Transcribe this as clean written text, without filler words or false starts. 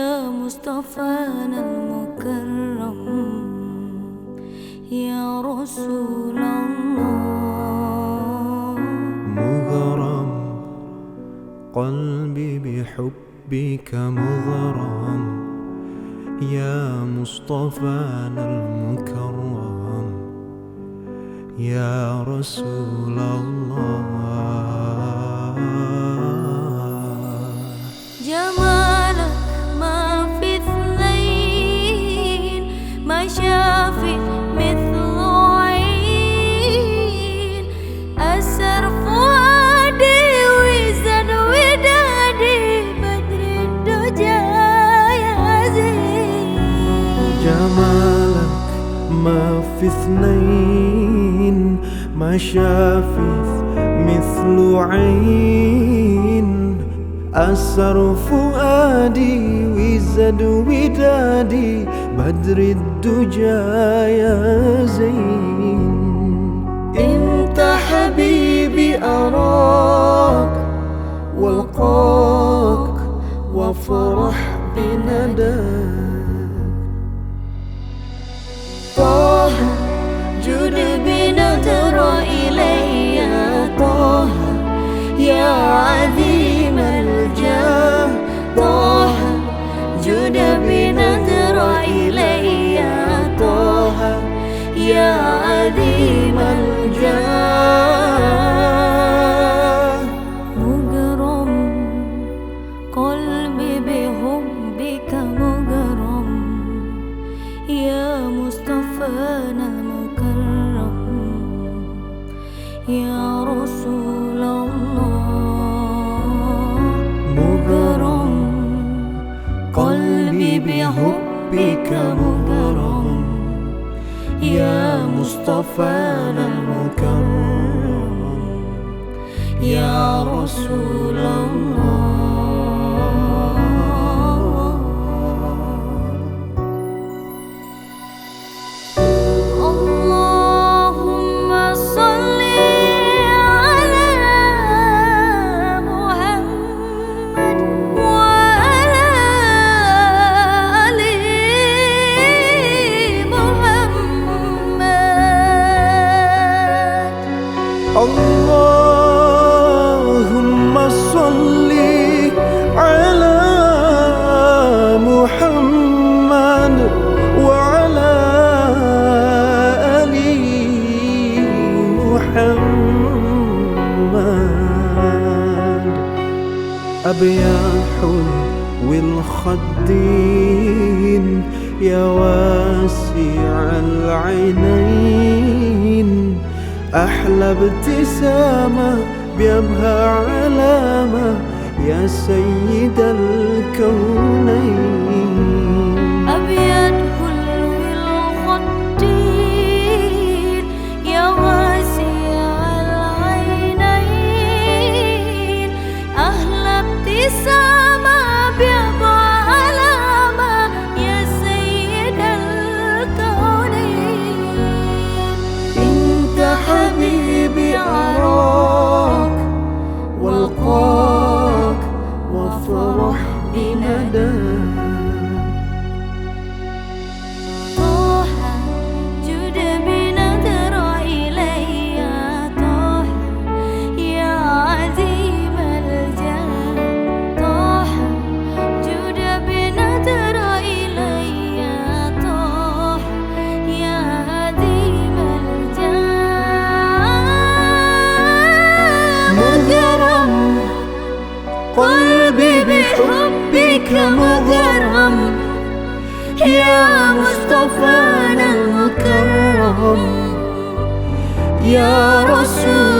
يا مصطفانا المكرم يا رسول الله. مغرم قلبي بحبك مغرم يا مصطفانا المكرم يا رسول الله. جمالك ما في اثنين ما شافت مثل عين، أسر فؤادي وزن ودادي بدر الدجى يا زين. جمالك ما في اثنين ما شافت مثل عين، أسر فؤادي وزد ودادي بدر الدجى يا زين. انت حبيبي أراك والقاك وافرح بنداك. طه جد بنظر إلي يا طه يا عظيم الجاه. طه جد بنظر إلي يا طه يا عظيم الجاه. مغرم قلبي بحبك مغرم يا مصطفانا المكرم يا رسول الله. مغرم قلبي بحبك مغرم يا مصطفانا المكرم يا رسول الله. اللهم صل على محمد وعلى آل محمد. أبيض حلو الخدين يا واسع العينين، أحلى ابتسامة بيبهى علامة يا سيد الكونين. أبيض حلو الخدين يا واسع العينين، أحلى ابتسامة بيبهى علامة يا سيد الكونين. انت حبيبي أراك والقاك وافرح بنداك. طه جد بنظر إلي يا طه يا عظيم الجاه. طه جد بنظر إلي يا طه يا عظيم الجاه. مغرم قلبي بحبك مغرم يا مصطفانا المكرم يا رسول